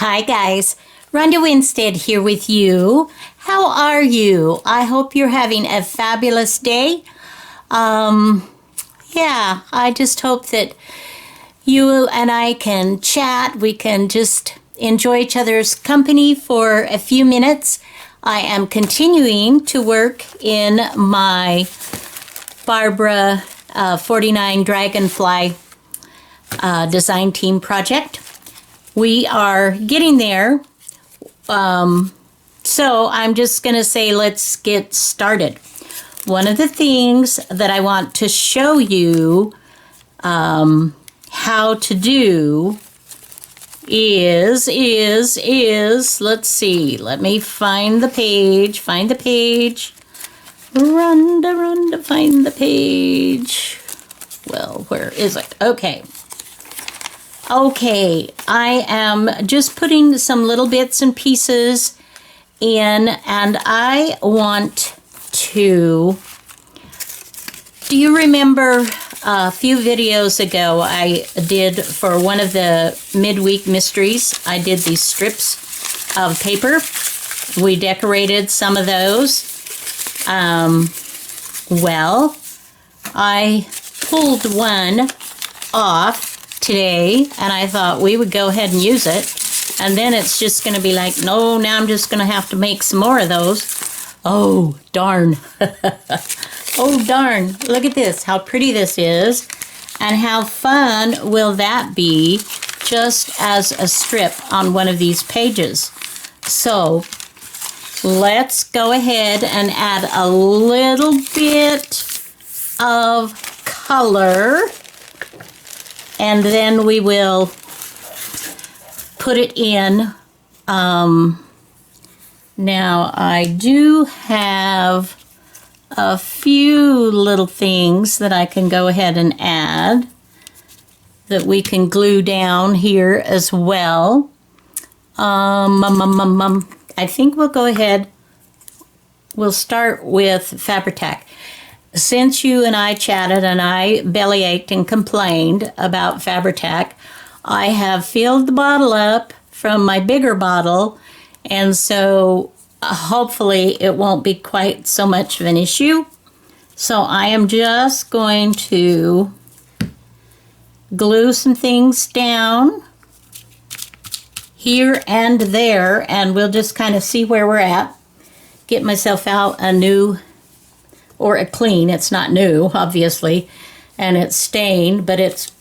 Hi guys, Ronda Winstead here with you. How are you? I hope you're having a fabulous day. Yeah, I just hope that you and I can chat. We can just enjoy each other's company for a few minutes. I am continuing to work in my Barbara 49 Dragonfly design team project. We are getting there. So I'm just going to say let's get started. One of the things that I want to show you how to do is, let's see, let me find the page, Ronda, find the page. Well, where is it? Okay, I am just putting some little bits and pieces in, and I want to, do you remember a few videos ago I did for one of the midweek mysteries, I did these strips of paper. We decorated some of those. Well, I pulled one off today, and I thought we would go ahead and use it, and then it's just going to be like, no, now I'm just going to have to make some more of those. Oh, darn. Oh, darn. Look at this, how pretty this is, and how fun will that be just as a strip on one of these pages. So let's go ahead and add a little bit of color, and then we will put it in. Now I do have a few little things that I can go ahead and add that we can glue down here as well. I think we'll go ahead, we'll start with Fabri-Tac. Since you and I chatted and I bellyached and complained about Fabri-Tac, I have filled the bottle up from my bigger bottle, and so hopefully it won't be quite so much of an issue. So I am just going to glue some things down here and there, and we'll just kind of see where we're at. Get myself out a new, or a clean, it's not new, obviously, and it's stained, but it's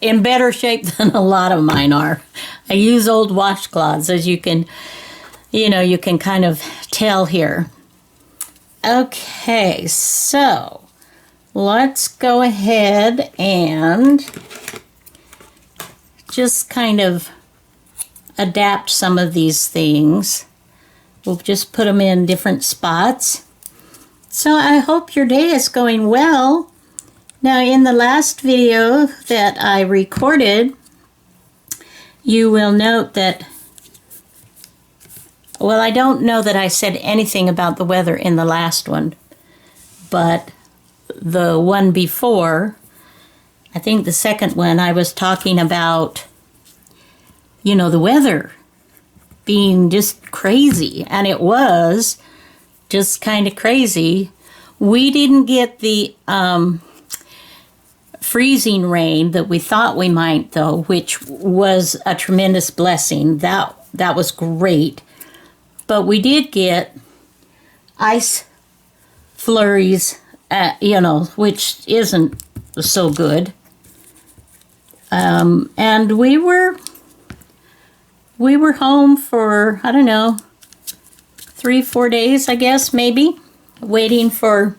in better shape than a lot of mine are. I use old washcloths, as you can, you can kind of tell here. Okay, so let's go ahead and just kind of adapt some of these things. We'll just put them in different spots. So I hope your day is going well. Now, in the last video that I recorded, you will note that, well, I don't know that I said anything about the weather in the last one, but the one before, I think the second one, I was talking about, the weather being just crazy, and it was just kind of crazy. We didn't get the freezing rain that we thought we might, though, which was a tremendous blessing. That was great. But we did get ice flurries, which isn't so good. And we were home for, I don't know, 3-4 days, I guess, maybe, waiting for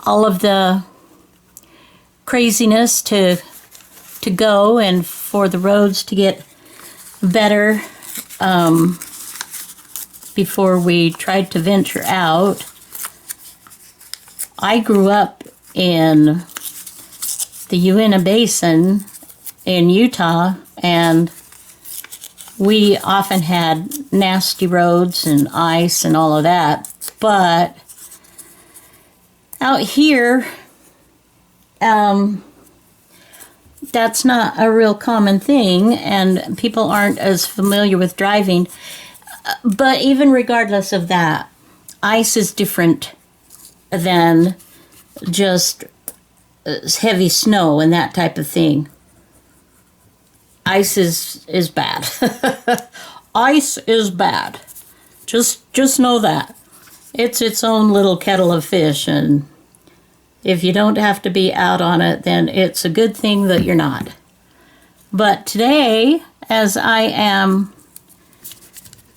all of the craziness to go and for the roads to get better before we tried to venture out. I grew up in the Uinta Basin in Utah, and we often had nasty roads and ice and all of that, but out here that's not a real common thing, and people aren't as familiar with driving. But even regardless of that, ice is different than just heavy snow and that type of thing. Ice is bad. Ice is bad. Just know that. It's its own little kettle of fish, and if you don't have to be out on it, then it's a good thing that you're not. But today, as I am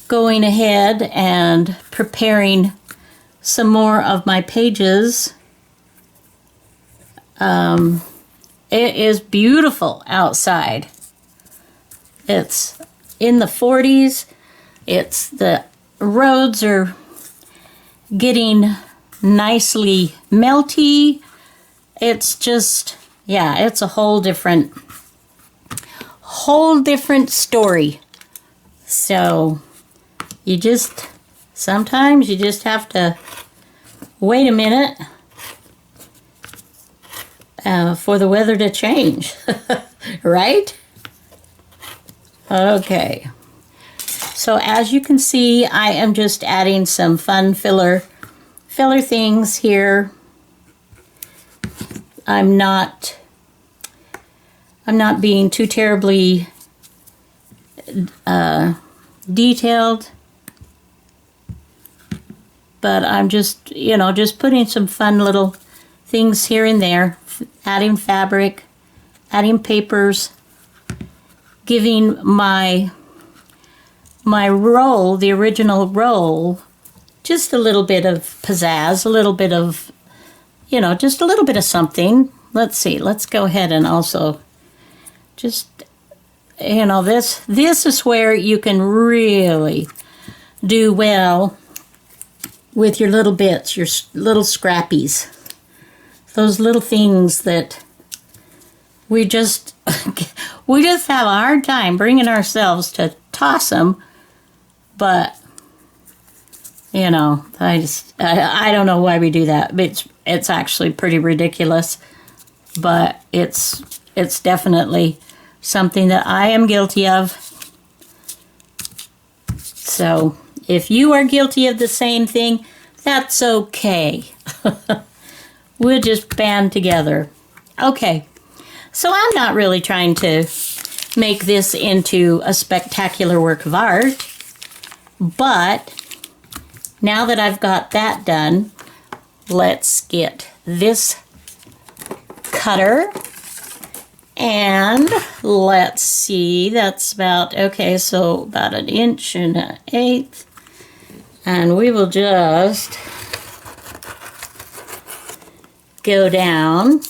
going ahead and preparing some more of my pages, it is beautiful outside. It's in the 40s. The roads are getting nicely melty. It's just, yeah, it's a whole different story. So sometimes you just have to wait a minute for the weather to change, right? Okay. So as you can see, I am just adding some fun filler things here. I'm not being too terribly detailed, but I'm just putting some fun little things here and there, adding fabric, adding papers, giving my roll, the original roll, just a little bit of pizzazz, a little bit of, just a little bit of something. Let's see, let's go ahead and also just, this is where you can really do well with your little bits, your little scrappies. Those little things that we just have a hard time bringing ourselves to toss them, but I don't know why we do that. It's actually pretty ridiculous, but it's definitely something that I am guilty of. So if you are guilty of the same thing, that's okay. We'll just band together. Okay, so I'm not really trying to make this into a spectacular work of art, but now that I've got that done, let's get this cutter, and let's see, that's about 1 inch and 1/8, and we will just go down,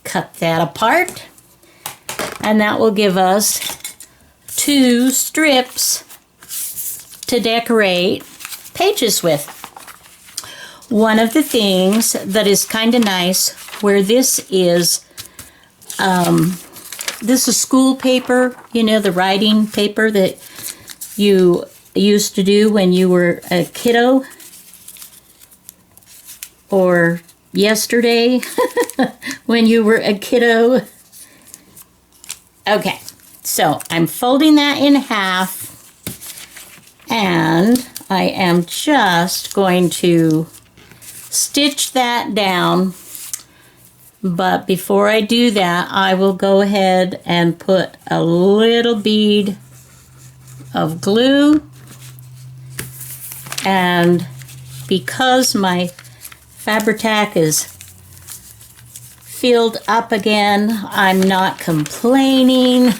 cut that apart, and that will give us 2 strips to decorate pages with. One of the things that is kind of nice, where this is school paper, the writing paper that you used to do when you were a kiddo, or yesterday when you were a kiddo. Okay, so I'm folding that in half, and I am just going to stitch that down. But before I do that, I will go ahead and put a little bead of glue, and because my Fabri-Tac is filled up again, I'm not complaining.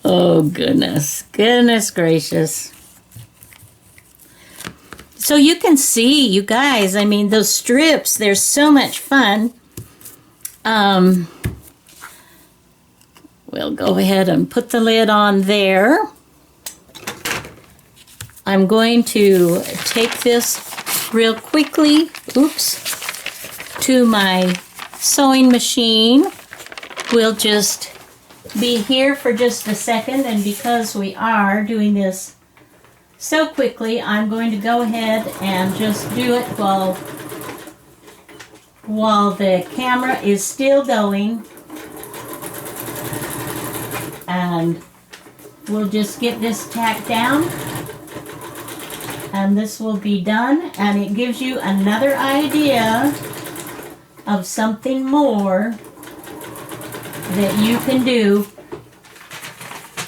Oh, goodness gracious. So you can see, you guys, those strips, they're so much fun. We'll go ahead and put the lid on there. I'm going to take this real quickly, to my sewing machine. We'll just be here for just a second, and because we are doing this so quickly, I'm going to go ahead and just do it while the camera is still going. And we'll just get this tacked down. And this will be done. And it gives you another idea of something more that you can do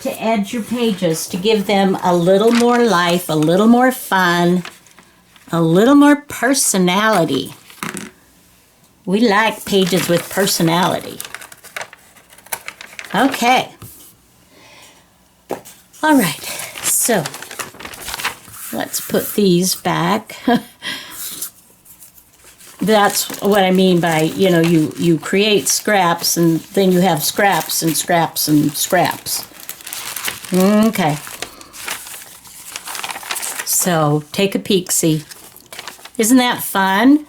to edge your pages, to give them a little more life, a little more fun, a little more personality. We like pages with personality. Okay. All right, so let's put these back. That's what I mean by, you know, you create scraps and then you have scraps and scraps and scraps. Okay. So take a peek, see. Isn't that fun?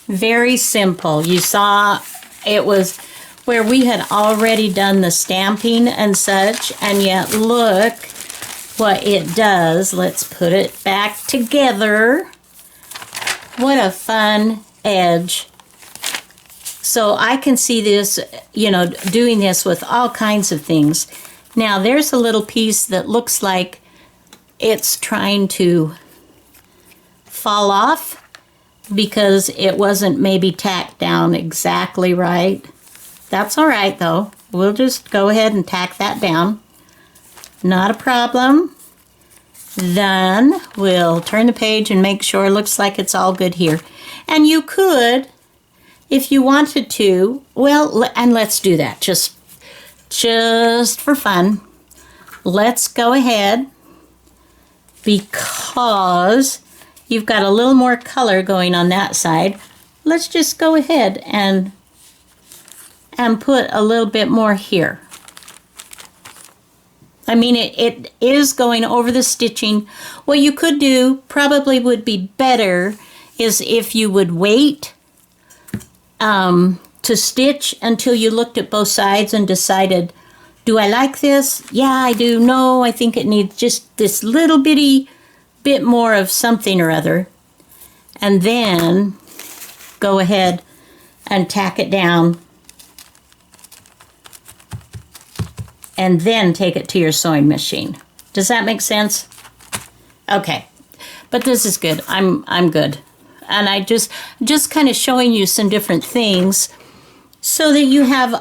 Very simple. You saw it was where we had already done the stamping and such, and yet look what it does. Let's put it back together. What a fun edge. So I can see this, you know, doing this with all kinds of things. Now there's a little piece that looks like it's trying to fall off because it wasn't maybe tacked down exactly right. That's all right though. We'll just go ahead and tack that down. Not a problem. Then we'll turn the page and make sure it looks like it's all good here. And you could, if you wanted to, well, and let's do that just for fun. Let's go ahead, because you've got a little more color going on that side. Let's just go ahead and put a little bit more here. I mean, it is going over the stitching. What you could do, probably would be better, is if you would wait to stitch until you looked at both sides and decided, do I like this? Yeah, I do. No, I think it needs just this little bitty bit more of something or other. And then go ahead and tack it down. And then take it to your sewing machine. Does that make sense? Okay, but this is good. I'm good, and I just kind of showing you some different things so that you have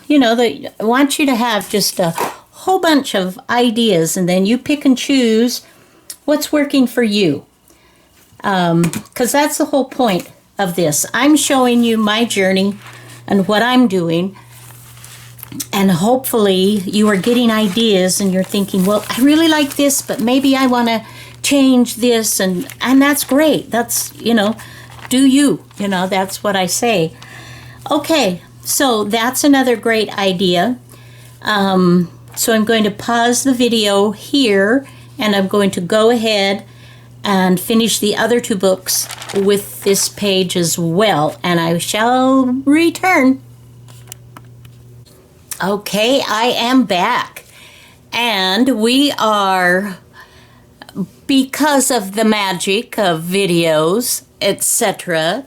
you know, that I want you to have just a whole bunch of ideas, and then you pick and choose what's working for you. Because that's the whole point of this. I'm showing you my journey and what I'm doing. And hopefully you are getting ideas and you're thinking, well, I really like this, but maybe I want to change this. And that's great. That's, you know, do you know, that's what I say. Okay, so that's another great idea. So I'm going to pause the video here, and I'm going to go ahead and finish the other two books with this page as well. And I shall return. Okay, I am back, and we are, because of the magic of videos, etc.,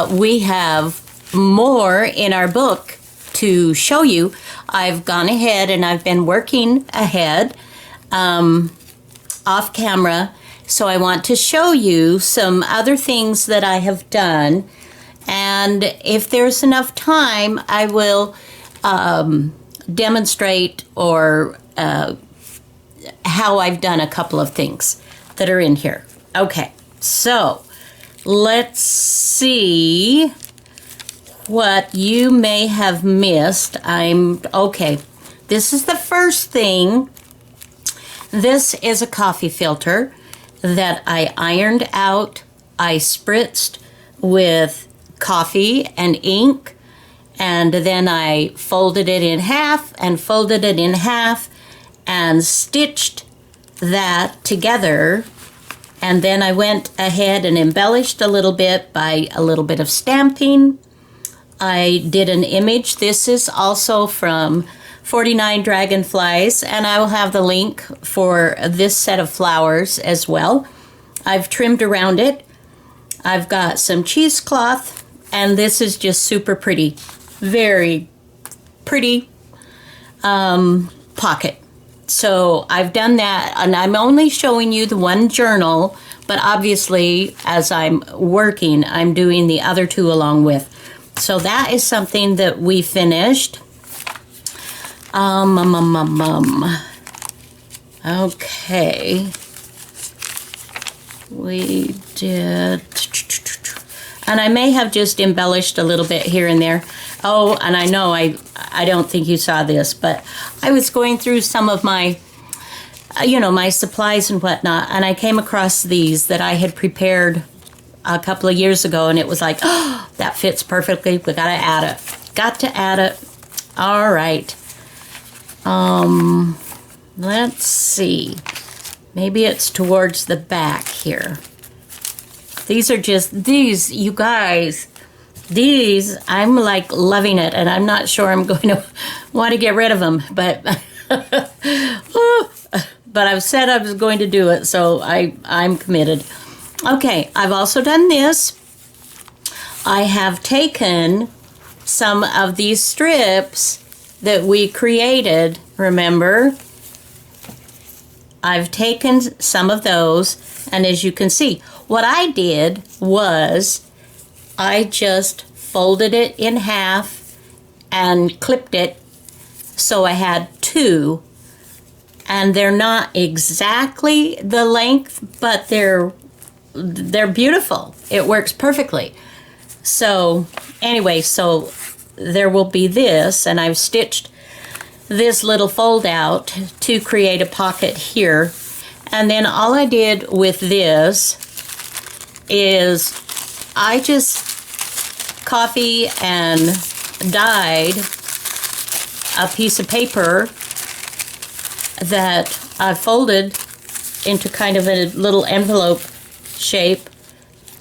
we have more in our book to show you. I've gone ahead and I've been working ahead off camera, so I want to show you some other things that I have done, and if there's enough time, I will demonstrate or how I've done a couple of things that are in here. Okay, so let's see what you may have missed. Okay, this is the first thing. This is a coffee filter that I ironed out. I spritzed with coffee and ink, and then I folded it in half and folded it in half and stitched that together. And then I went ahead and embellished a little bit by a little bit of stamping. I did an image. This is also from 49 Dragonflies, and I will have the link for this set of flowers as well. I've trimmed around it. I've got some cheesecloth And this is just super pretty. Very pretty pocket. So I've done that, and I'm only showing you the one journal, but obviously as I'm working, I'm doing the other two along with. So that is something that we finished. Okay. We did, and I may have just embellished a little bit here and there. Oh, and I know I don't think you saw this, but I was going through some of my, my supplies and whatnot, and I came across these that I had prepared a couple of years ago, and it was like, oh, that fits perfectly. We gotta add it. Got to add it. All right. Let's see. Maybe it's towards the back here. These are just, you guys, I'm like loving it, and I'm not sure I'm going to want to get rid of them, but but I've said I was going to do it, so I'm committed. Okay, I've also done this. I have taken some of these strips that we created, remember? I've taken some of those, and as you can see, what I did was I just folded it in half and clipped it so I had two, and they're not exactly the length, but they're beautiful. It works perfectly. So anyway, so there will be this, and I've stitched this little fold out to create a pocket here. And then all I did with this is I just coffee and dyed a piece of paper that I folded into kind of a little envelope shape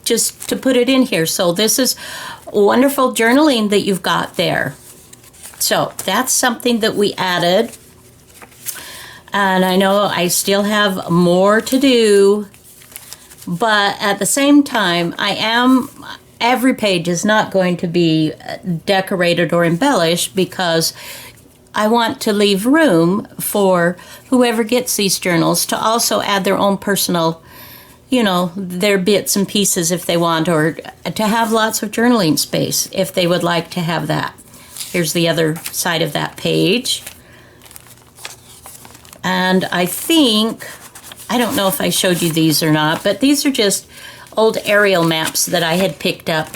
just to put it in here. So this is wonderful journaling that you've got there. So that's something that we added. And I know I still have more to do, but at the same time, every page is not going to be decorated or embellished, because I want to leave room for whoever gets these journals to also add their own personal, their bits and pieces if they want, or to have lots of journaling space if they would like to have that. Here's the other side of that page. And I don't know if I showed you these or not, but these are just old aerial maps that I had picked up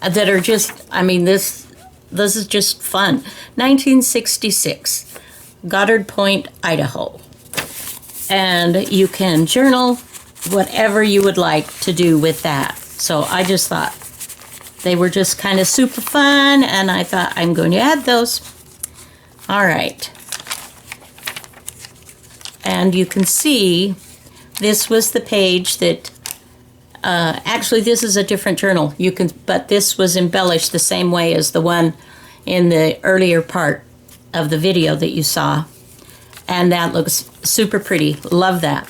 that are just, this is just fun. 1966, Goddard Point, Idaho. And you can journal whatever you would like to do with that. So I just thought they were just kind of super fun, and I thought I'm going to add those. All right. And you can see this was the page that, actually this is a different journal. But this was embellished the same way as the one in the earlier part of the video that you saw. And that looks super pretty. Love that.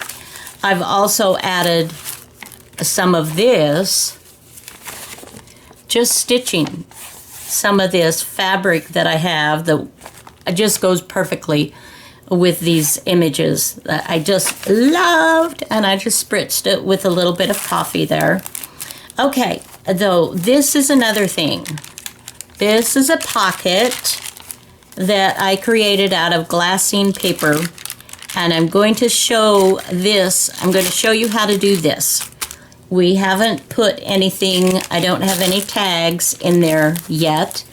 I've also added some of this, just stitching some of this fabric that I have that just goes perfectly with these images that I just loved, and I just spritzed it with a little bit of coffee there. Okay, though, this is another thing. This is a pocket that I created out of glassine paper, and I'm going to show this. I'm going to show you how to do this. We haven't put anything, I don't have any tags in there yet.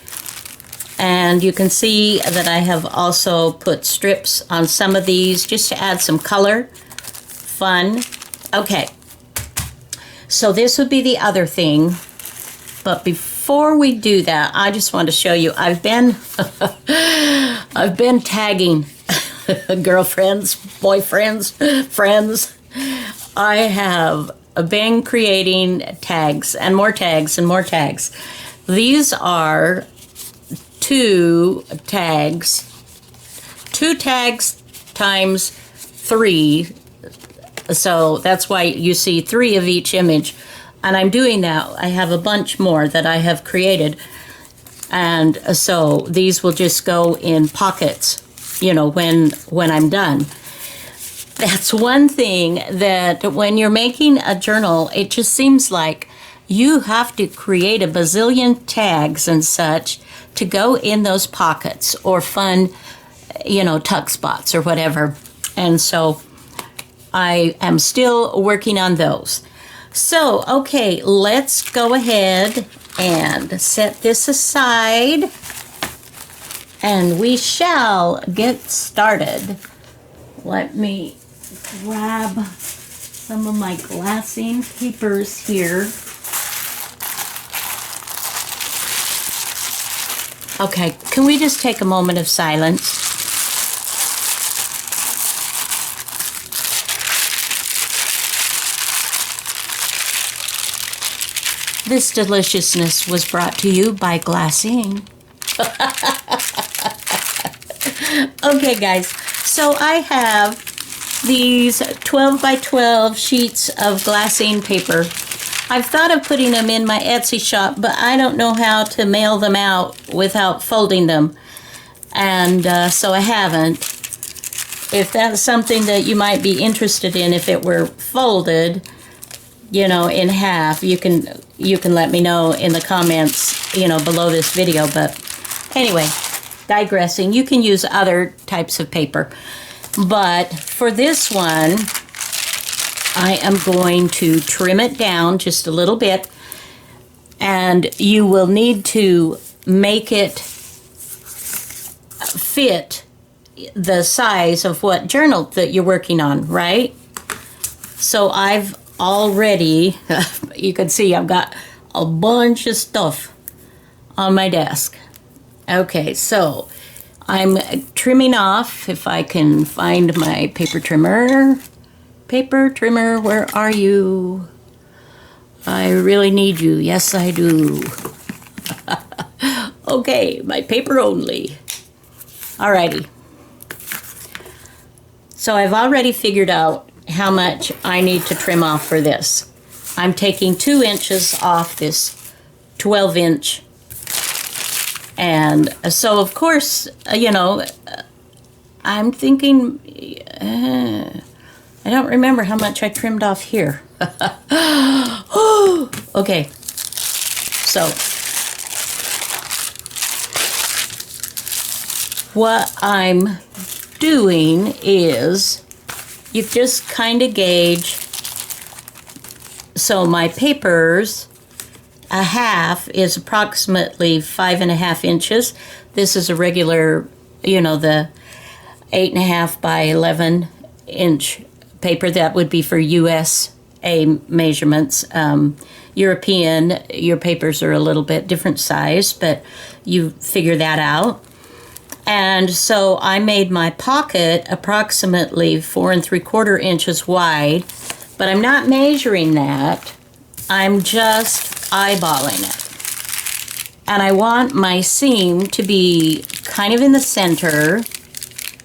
And you can see that I have also put strips on some of these just to add some color. Fun. Okay. So this would be the other thing. But before we do that, I just want to show you, I've been tagging girlfriends, boyfriends, friends. I have been creating tags and more tags and more tags. These are two tags times 3, so that's why you see 3 of each image And I'm doing that. I have a bunch more that I have created. And so these will just go in pockets, you know, when I'm done. That's one thing that when you're making a journal, it just seems like you have to create a bazillion tags and such to go in those pockets or fun, you know, tuck spots or whatever. And so I am still working on those. So, okay, let's go ahead and set this aside, and we shall get started. Let me grab some of my glassine papers here. Okay, can we just take a moment of silence? This deliciousness was brought to you by Glassine. Okay, guys, so I have these 12 by 12 sheets of glassine paper. I've thought of putting them in my Etsy shop, but I don't know how to mail them out without folding them, and so I haven't. If that's something that you might be interested in, if it were folded, you know, in half, you can let me know in the comments, you know, below this video. But anyway, digressing, you can use other types of paper. But for this one, I am going to trim it down just a little bit, and you will need to make it fit the size of what journal that you're working on, right? So I've already, you can see I've got a bunch of stuff on my desk. Okay, so I'm trimming off, if I can find my paper trimmer. Paper trimmer, where are you? I really need you. Yes, I do. Okay, my paper only. Alrighty. So I've already figured out how much I need to trim off for this. I'm taking 2 inches off this 12-inch. And so, of course, you know, I'm thinking, I don't remember how much I trimmed off here. Okay, so what I'm doing is you just kind of gauge. So my papers, a half is approximately 5.5 inches. This is a regular, you know, the 8.5 by 11 inch paper. That would be for USA measurements. European, your papers are a little bit different size, but you figure that out. And so I made my pocket approximately 4 3/4 inches wide, but I'm not measuring that. I'm just eyeballing it. And I want my seam to be kind of in the center.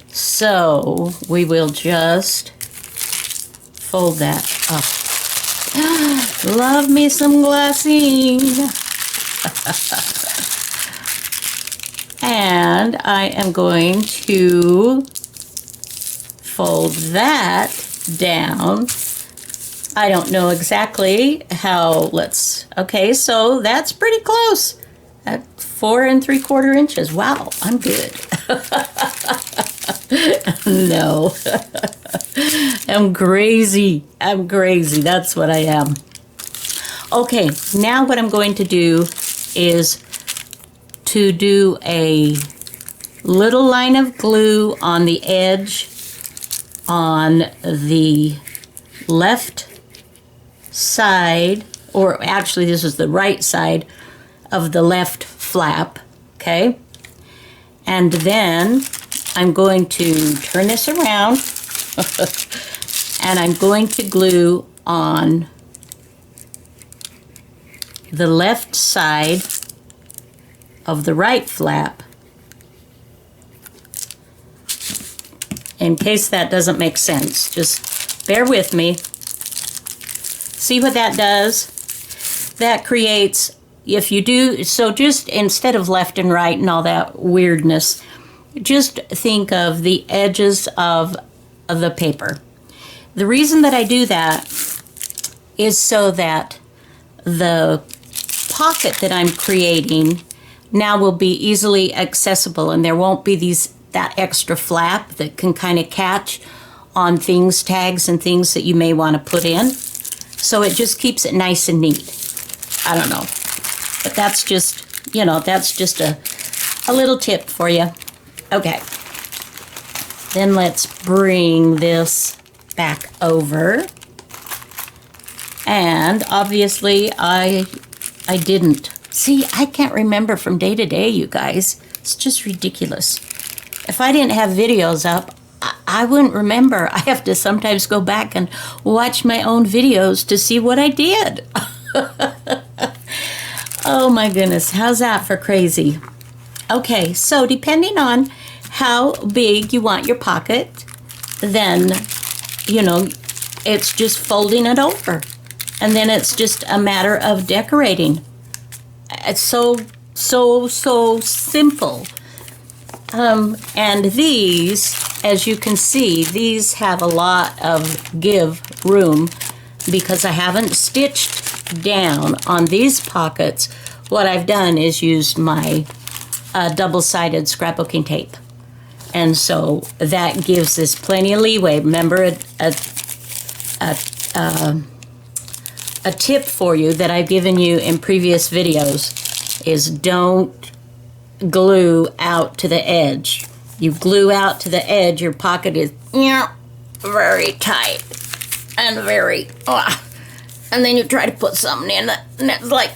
So we will just fold that up. Love me some glassine. And I am going to fold that down. I don't know exactly how, okay, so that's pretty close. At 4 3/4 inches. Wow, I'm good. No. I'm crazy. I'm crazy. That's what I am. Okay, now what I'm going to do is to do a little line of glue on the edge on the left side, or actually this is the right side of the left flap, okay? And then I'm going to turn this around and I'm going to glue on the left side of the right flap, in case that doesn't make sense. Just bear with me. See what that does? that creates, if you do, so just instead of left and right and all that weirdness, just think of the edges of the paper. The reason that I do that is so that the pocket that I'm creating now will be easily accessible, and there won't be that extra flap that can kind of catch on things, tags and things that you may want to put in. So it just keeps it nice and neat. I don't know. But that's just, that's just a little tip for you. Okay. Then let's bring this back over. And obviously I didn't. See, I can't remember from day to day, you guys. It's just ridiculous. If I didn't have videos up, I wouldn't remember. I have to sometimes go back and watch my own videos to see what I did. Oh my goodness, how's that for crazy? Okay, so depending on how big you want your pocket, then, it's just folding it over. And then it's just a matter of decorating. It's so simple. And these, as you can see, these have a lot of give room because I haven't stitched down on these pockets. What I've done is used my double-sided scrapbooking tape. And so that gives this plenty of leeway. Remember, a tip for you that I've given you in previous videos is don't glue out to the edge. You glue out to the edge, your pocket is very tight and very, and then you try to put something in it, and it's like,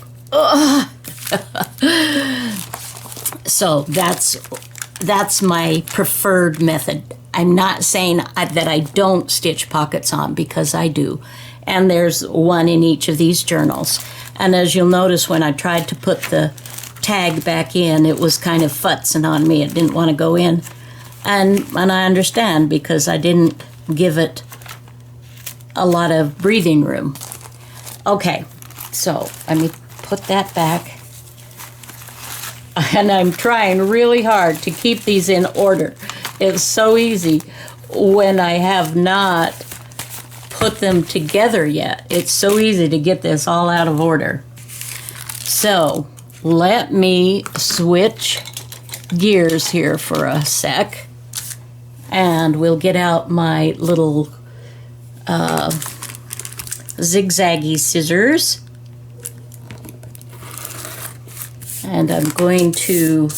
So that's my preferred method. I'm not saying that I don't stitch pockets on, because I do. And there's one in each of these journals. And as you'll notice, when I tried to put the tag back in, it was kind of futzing on me. It didn't want to go in. And I understand, because I didn't give it a lot of breathing room. Okay, so let me put that back. And I'm trying really hard to keep these in order. It's so easy when I have not put them together yet. It's so easy to get this all out of order. So let me switch gears here for a sec, and we'll get out my little zigzaggy scissors. And I'm going to,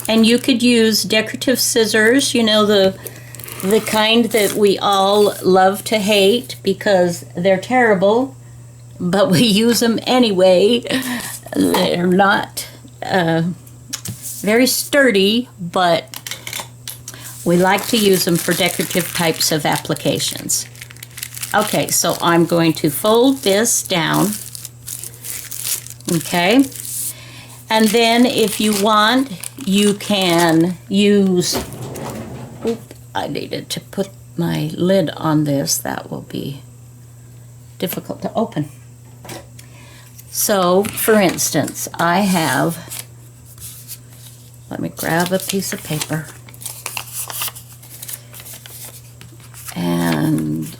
and you could use decorative scissors, the kind that we all love to hate because they're terrible, but we use them anyway. They're not very sturdy, but we like to use them for decorative types of applications. Okay, so I'm going to fold this down. Okay. And then if you want, you can use, I needed to put my lid on this. That will be difficult to open. So, for instance, I have, let me grab a piece of paper. And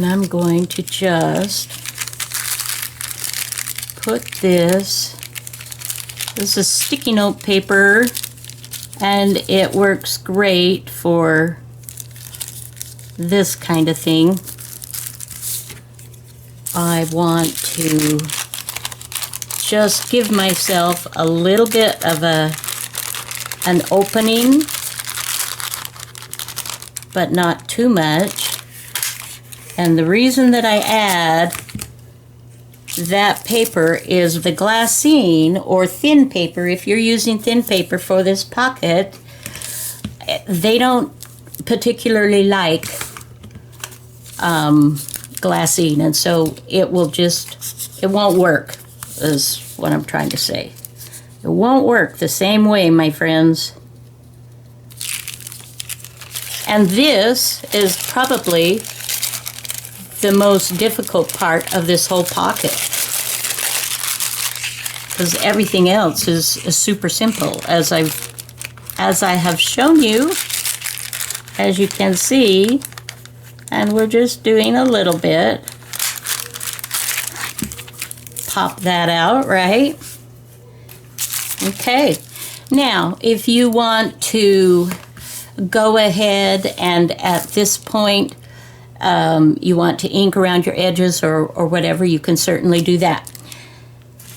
I'm going to just put this is sticky note paper, and it works great for this kind of thing. I want to just give myself a little bit of an opening, but not too much. And the reason that I add that paper is the glassine, or thin paper. If you're using thin paper for this pocket, they don't particularly like glassine, and so it won't work, is what I'm trying to say. It won't work the same way, my friends. And this is probably the most difficult part of this whole pocket, because everything else is super simple, as I have shown you, as you can see. And we're just doing a little bit. Pop that out, right? Okay. Now, if you want to go ahead and at this point you want to ink around your edges or whatever, you can certainly do that.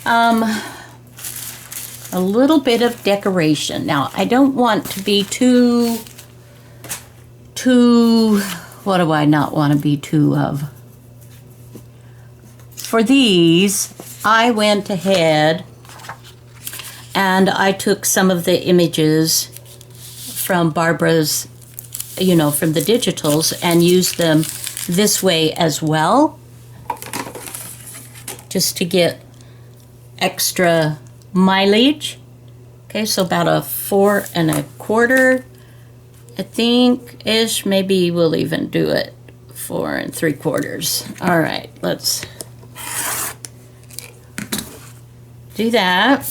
A little bit of decoration. Now, I don't want to be too, what do I not want to be too of? For these, I went ahead and I took some of the images from Barbara's, you know, from the digitals, and used them this way as well, just to get extra mileage. Okay, so about a 4 1/4, I think, ish. Maybe we'll even do it 4 3/4. All right, let's do that.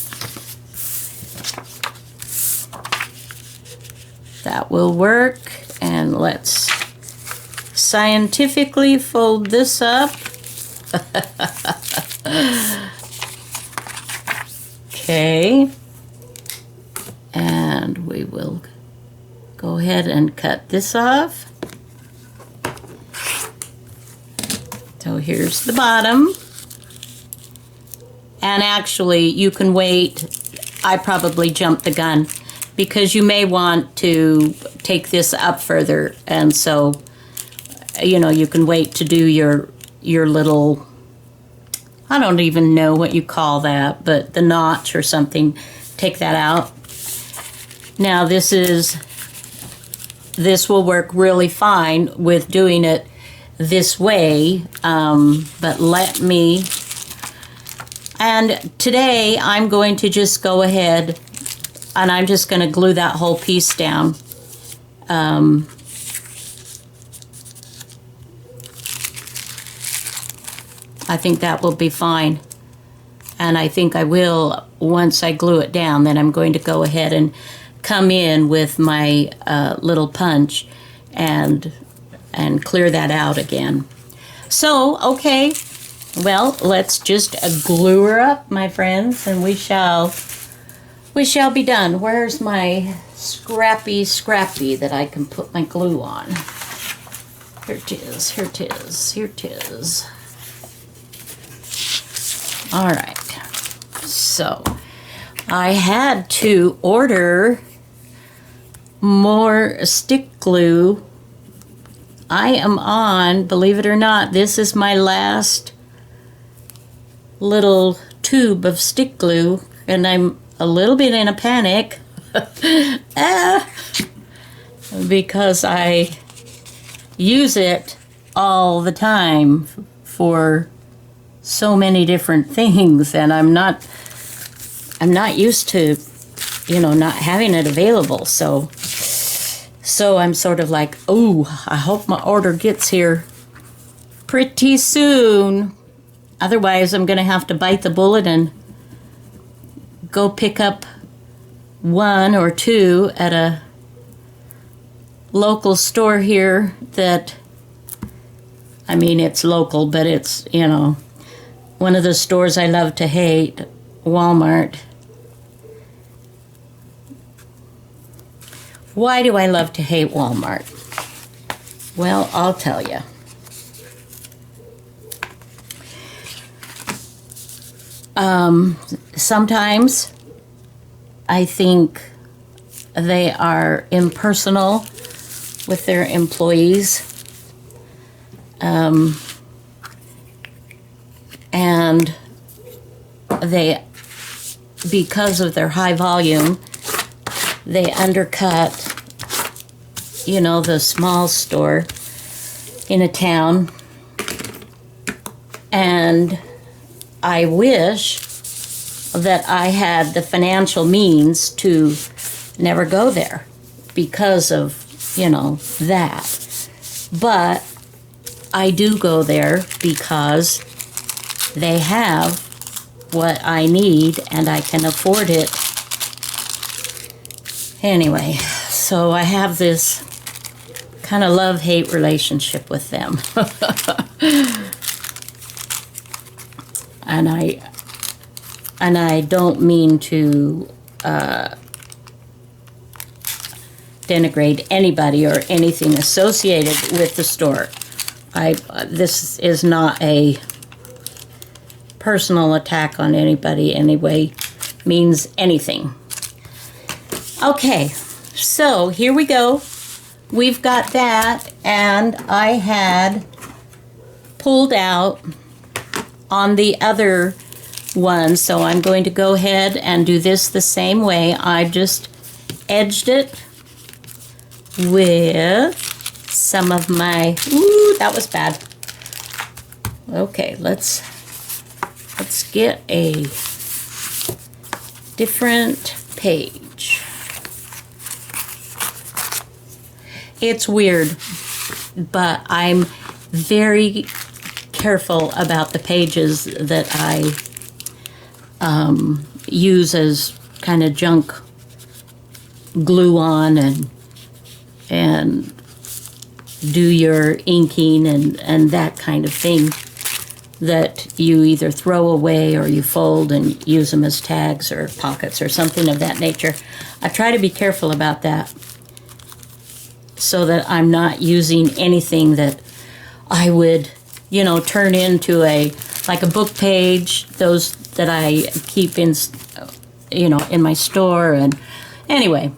That will work. And let's scientifically fold this up. Okay. And we will go ahead and cut this off. So here's the bottom. And actually, you can wait. I probably jumped the gun, because you may want to take this up further, and so, you know, you can wait to do your little, I don't even know what you call that, but the notch or something. Take that out. Now this will work really fine with doing it this way, but let me, and today I'm going to just go ahead and I'm just going to glue that whole piece down. I think that will be fine. And I think I will, once I glue it down, then I'm going to go ahead and come in with my little punch and clear that out again. So, okay, well, let's just glue her up, my friends, and we shall be done. Where's my scrappy that I can put my glue on? Here it is, here it is, here it is. All right, so I had to order more stick glue. I am on, believe it or not, this is my last little tube of stick glue, and I'm a little bit in a panic because I use it all the time for so many different things, and I'm not used to, you know, not having it available. So I'm sort of like, oh, I hope my order gets here pretty soon. Otherwise, I'm going to have to bite the bullet and go pick up 1 or 2 at a local store here that, I mean, it's local, but it's, you know, one of the stores I love to hate, Walmart. Why do I love to hate Walmart? Well, I'll tell you. Sometimes I think they are impersonal with their employees. And they, because of their high volume, they undercut, you know, the small store in a town. And I wish that I had the financial means to never go there because of you know, that. But I do go there because they have what I need and I can afford it. Anyway, so I have this kind of love-hate relationship with them. and I don't mean to denigrate anybody or anything associated with the store. This is not a personal attack on anybody anyway, means anything. Okay, so here we go. We've got that, and I had pulled out on the other one, so I'm going to go ahead and do this the same way. I just edged it with some of my, ooh, that was bad. Okay, let's get a different page. It's weird, but I'm very careful about the pages that I use as kind of junk glue on and do your inking and that kind of thing that you either throw away or you fold and use them as tags or pockets or something of that nature. I try to be careful about that so that I'm not using anything that I would, you know, turn into like a book page, those that I keep in, you know, in my store. And anyway,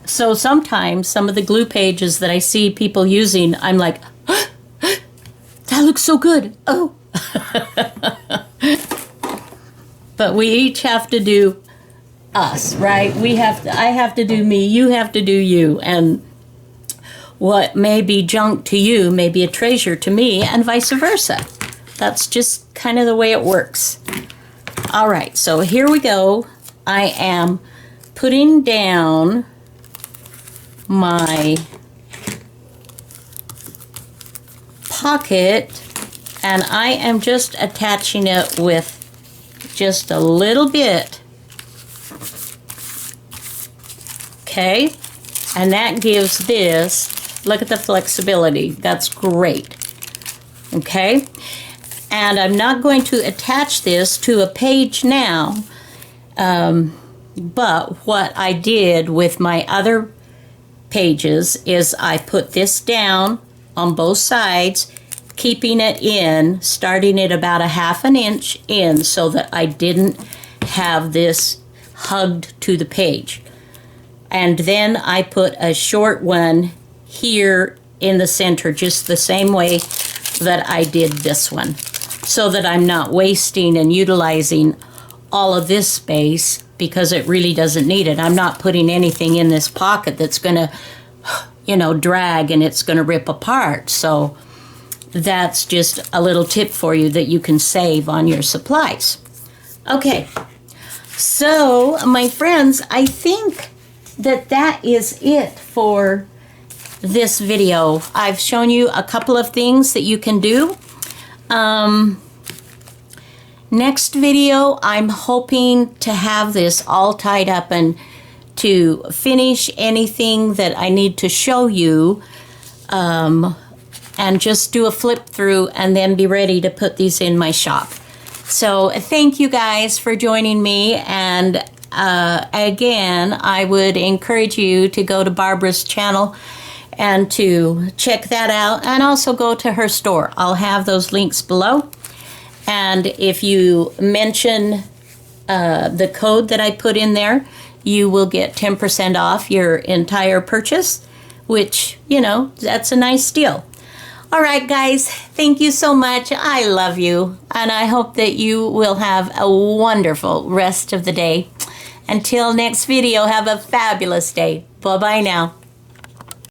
so sometimes some of the glue pages that I see people using, I'm like, that looks so good. Oh. But we each have to do us, right? I have to do me, you have to do you. And what may be junk to you may be a treasure to me, and vice versa. That's just kind of the way it works. All right, so here we go. I am putting down my pocket, and I am just attaching it with just a little bit. Okay, and that gives this, look at the flexibility, that's great. Okay, and I'm not going to attach this to a page now, but what I did with my other pages is I put this down on both sides, keeping it in, starting it about a ½ an inch in so that I didn't have this hugged to the page. And then I put a short one here in the center, just the same way that I did this one, so that I'm not wasting and utilizing all of this space because it really doesn't need it. I'm not putting anything in this pocket that's going to, you know, drag and it's going to rip apart. So that's just a little tip for you that you can save on your supplies. Okay, so my friends, I think that is it for this video. I've shown you a couple of things that you can do. Next video, I'm hoping to have this all tied up and to finish anything that I need to show you, and just do a flip through and then be ready to put these in my shop. So thank you guys for joining me, and again, I would encourage you to go to Barbara's channel and to check that out, and also go to her store. I'll have those links below. And if you mention the code that I put in there, you will get 10% off your entire purchase, which, you know, that's a nice deal. All right, guys, thank you so much. I love you, and I hope that you will have a wonderful rest of the day. Until next video, have a fabulous day. Bye-bye now.